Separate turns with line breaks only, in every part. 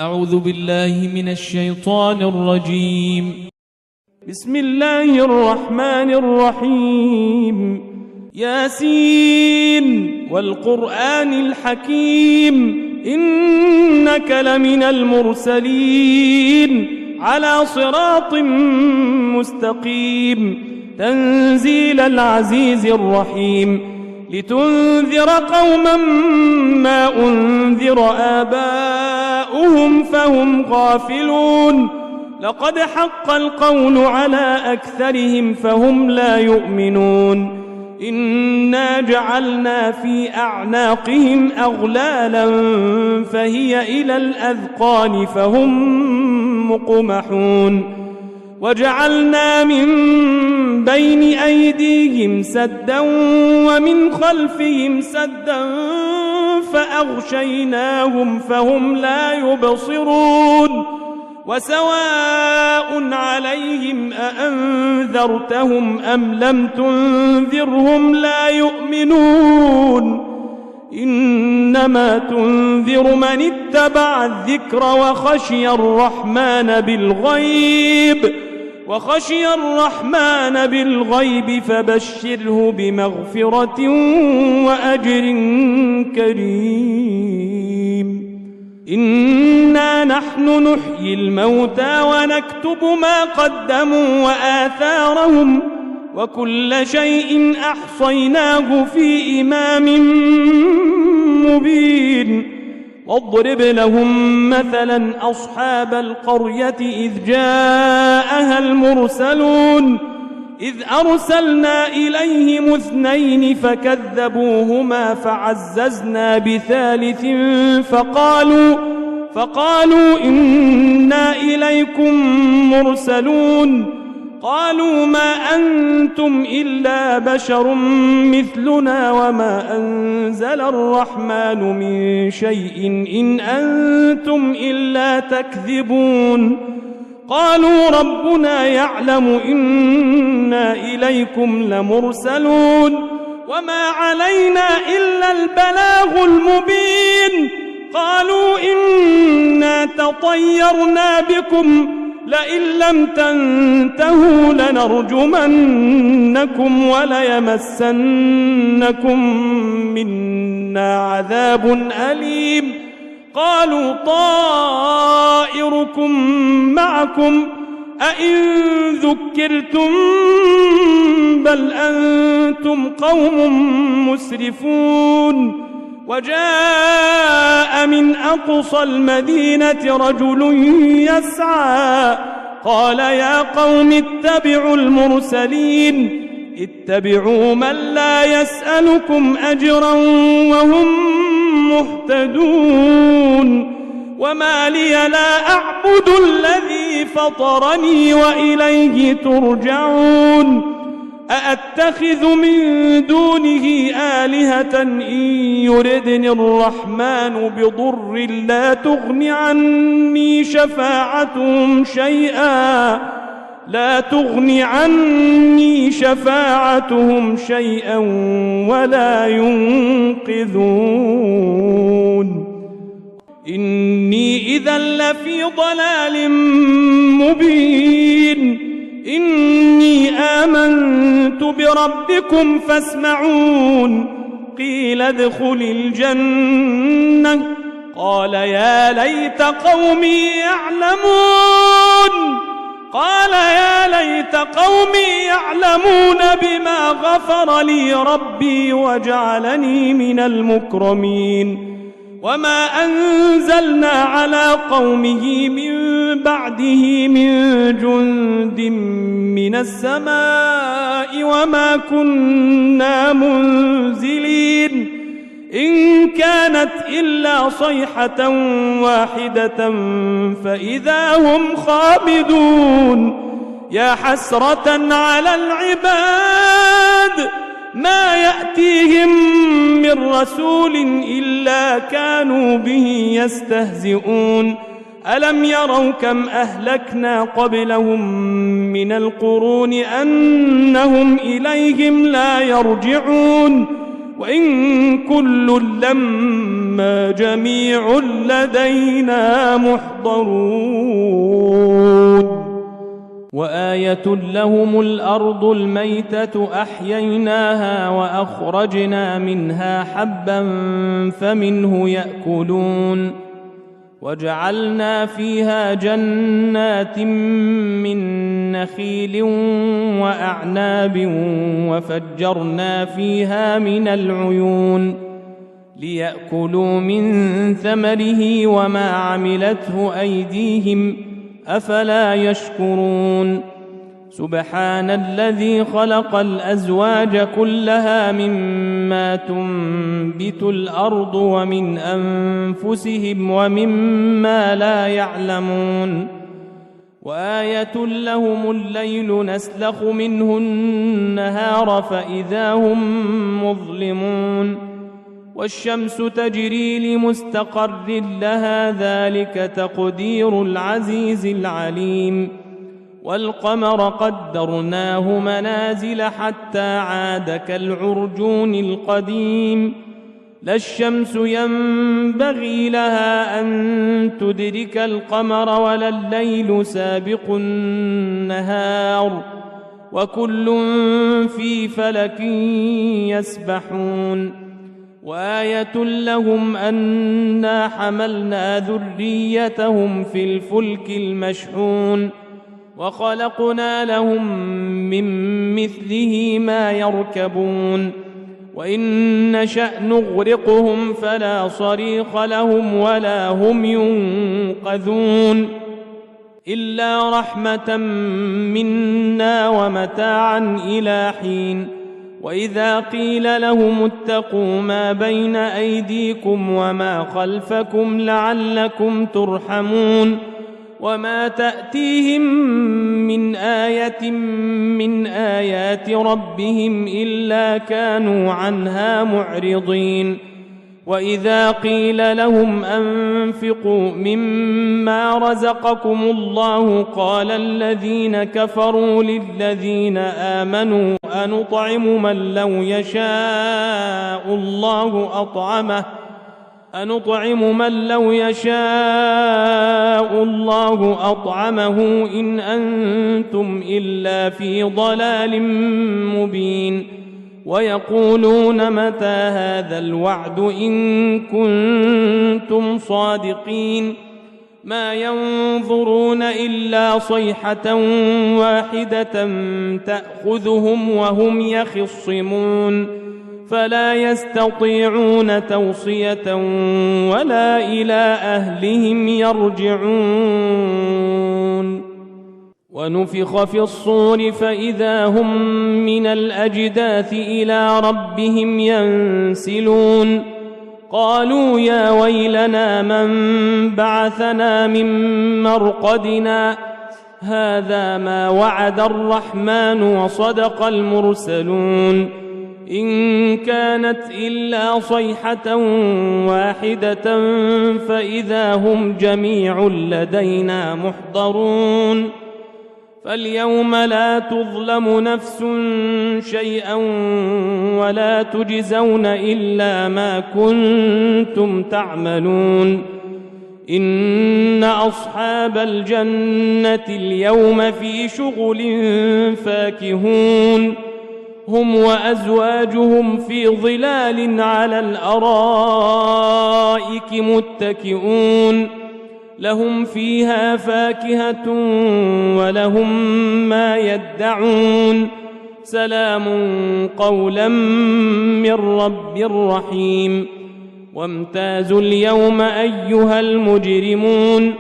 أعوذ بالله من الشيطان الرجيم.
بسم الله الرحمن الرحيم. ياسين والقرآن الحكيم إنك لمن المرسلين على صراط مستقيم تنزيل العزيز الرحيم لتنذر قوما ما أنذر آباؤهم فهم غافلون لقد حق القول على أكثرهم فهم لا يؤمنون إنا جعلنا في أعناقهم أغلالا فهي إلى الأذقان فهم مقمحون وجعلنا من بين أيديهم سدا ومن خلفهم سدا فأغشيناهم فهم لا يبصرون وسواء عليهم أأنذرتهم أم لم تنذرهم لا يؤمنون إنما تنذر من اتبع الذكر وخشي الرحمن بالغيب فبشره بمغفرة وأجر كريم إنا نحن نحيي الموتى ونكتب ما قدموا وآثارهم وكل شيء أحصيناه في إمام مبين واضرب لهم مثلا أصحاب القرية إذ جاءها المرسلون إذ أرسلنا إليهم 2 فكذبوهما فعززنا بثالث فقالوا إنا إليكم مرسلون قالوا ما أنتم إلا بشر مثلنا وما أنزل الرحمن من شيء إن أنتم إلا تكذبون قالوا ربنا يعلم إنا إليكم لمرسلون وما علينا إلا البلاغ المبين قالوا إنا تطيرنا بكم لئن لم تنتهوا لنرجمنكم وليمسنكم منا عذاب أليم قالوا طائركم معكم أئن ذكرتم بل أنتم قوم مسرفون وجاء من أقصى المدينة رجل يسعى قال يا قوم اتبعوا المرسلين اتبعوا من لا يسألكم أجرا وهم مهتدون وما لي لا أعبد الذي فطرني وإليه ترجعون أأتخذ من دونه آلهة إن يردني الرحمن بضر لا تغن عني شفاعتهم شيئا ولا ينقذون إني إذا لفي ضلال مبين إني آمنت بربكم فاسمعون قيل ادخل الجنة قال يا ليت قومي يعلمون بما غفر لي ربي وجعلني من المكرمين وما أنزلنا على قومه من بعده من جند من السماء وما كنا منزلين إن كانت إلا صيحة واحدة فإذا هم خامدون يا حسرة على العباد ما يأتيهم من رسول إلا كانوا به يستهزئون ألم يروا كم أهلكنا قبلهم من القرون أنهم إليهم لا يرجعون وإن كل لما إنا جميع لدينا محضرون وآية لهم الأرض الميتة أحييناها وأخرجنا منها حبا فمنه يأكلون وجعلنا فيها جنات من نخيل وأعناب وفجرنا فيها من العيون ليأكلوا من ثمره وما عملته أيديهم أفلا يشكرون سبحان الذي خلق الأزواج كلها مما تنبت الأرض ومن أنفسهم ومما لا يعلمون وآية لهم الليل نسلخ منه النهار فإذا هم مظلمون والشمس تجري لمستقر لها ذلك تقدير العزيز العليم والقمر قدرناه منازل حتى عاد كالعرجون القديم لا الشمس ينبغي لها أن تدرك القمر ولا الليل سابق النهار وكل في فلك يسبحون وآية لهم أنا حملنا ذريتهم في الفلك المشحون وخلقنا لهم من مثله ما يركبون وإن نشأ نغرقهم فلا صريخ لهم ولا هم ينقذون إلا رحمة منا ومتاعا إلى حين وإذا قيل لهم اتقوا ما بين أيديكم وما خلفكم لعلكم ترحمون وما تأتيهم من آية من آيات ربهم إلا كانوا عنها معرضين وإذا قيل لهم أنفقوا مما رزقكم الله قال الذين كفروا للذين آمنوا أنطعم من لو يشاء الله أطعمه إن أنتم إلا في ضلال مبين ويقولون متى هذا الوعد إن كنتم صادقين ما ينظرون إلا صيحة واحدة تأخذهم وهم يخصمون فلا يستطيعون توصية ولا إلى أهلهم يرجعون ونفخ في الصور فإذا هم من الأجداث إلى ربهم ينسلون قالوا يا ويلنا من بعثنا من مرقدنا هذا ما وعد الرحمن وصدق المرسلون إن كانت إلا صيحة واحدة فإذا هم جميع لدينا محضرون فاليوم لا تظلم نفس شيئا ولا تجزون إلا ما كنتم تعملون إن أصحاب الجنة اليوم في شغل فاكهون هم وأزواجهم في ظلال على الأرائك متكئون لهم فيها فاكهة ولهم ما يدعون سلام قولا من رب رحيم وامتازوا اليوم أيها المجرمون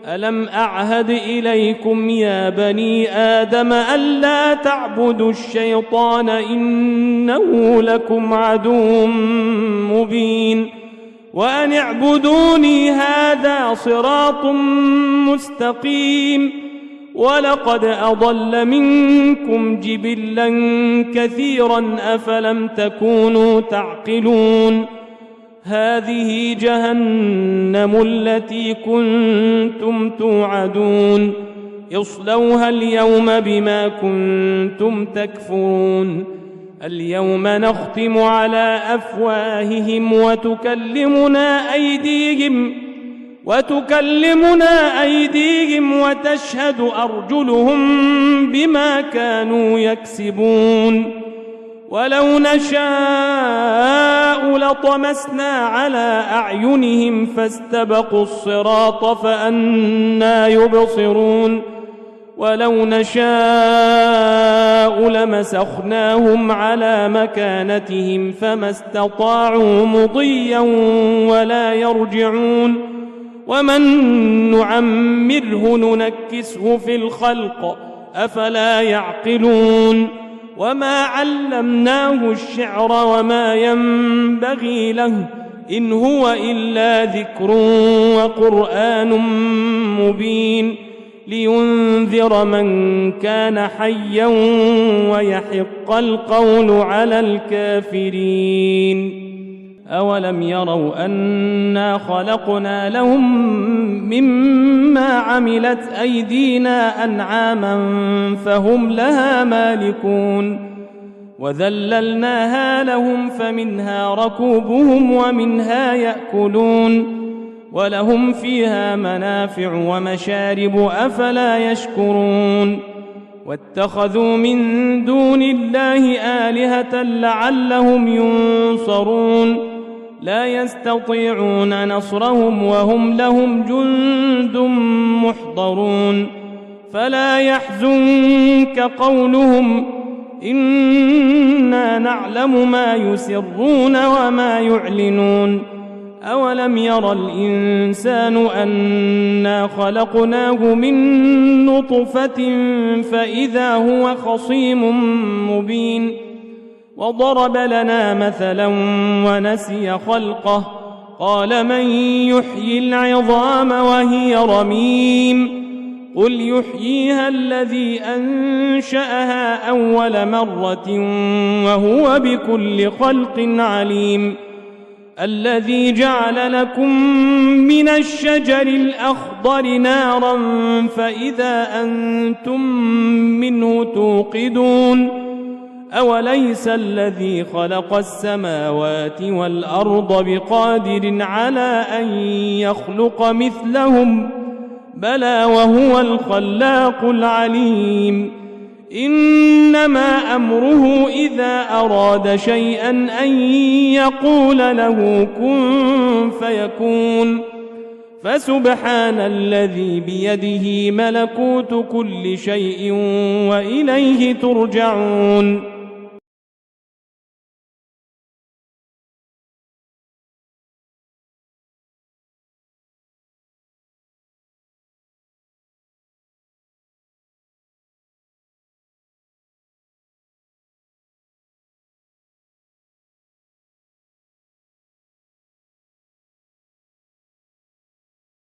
ألم أعهد إليكم يا بني آدم ألا تعبدوا الشيطان إنه لكم عدو مبين وأن اعبدوني هذا صراط مستقيم ولقد أضل منكم جبلا كثيرا أفلم تكونوا تعقلون هذه جهنم التي كنتم توعدون اصلوها اليوم بما كنتم تكفرون اليوم نختم على أفواههم وتكلمنا أيديهم وتشهد أرجلهم بما كانوا يكسبون ولو نشاء لطمسنا على أعينهم فاستبقوا الصراط فأنى يبصرون ولو نشاء لمسخناهم على مكانتهم فما استطاعوا مضيا ولا يرجعون ومن نعمره ننكسه في الخلق أفلا يعقلون وما علمناه الشعر وما ينبغي له إن هو إلا ذكر وقرآن مبين لينذر من كان حيا ويحق القول على الكافرين أولم يروا أنا خلقنا لهم مما عملت أيدينا أنعاما فهم لها مالكون وذللناها لهم فمنها ركوبهم ومنها يأكلون ولهم فيها منافع ومشارب أفلا يشكرون واتخذوا من دون الله آلهة لعلهم ينصرون لا يستطيعون نصرهم وهم لهم جند محضرون فلا يحزنك قولهم إنا نعلم ما يسرون وما يعلنون أولم ير الإنسان أنا خلقناه من نطفة فإذا هو خصيم مبين وضرب لنا مثلا ونسي خلقه قال من يحيي العظام وهي رميم قل يحييها الذي أنشأها أول مرة وهو بكل خلق عليم الذي جعل لكم من الشجر الأخضر نارا فإذا أنتم منه توقدون أوليس الذي خلق السماوات والأرض بقادر على أن يخلق مثلهم بلى وهو الخلاق العليم إنما أمره إذا أراد شيئا أن يقول له كن فيكون فسبحان الذي بيده ملكوت كل شيء وإليه ترجعون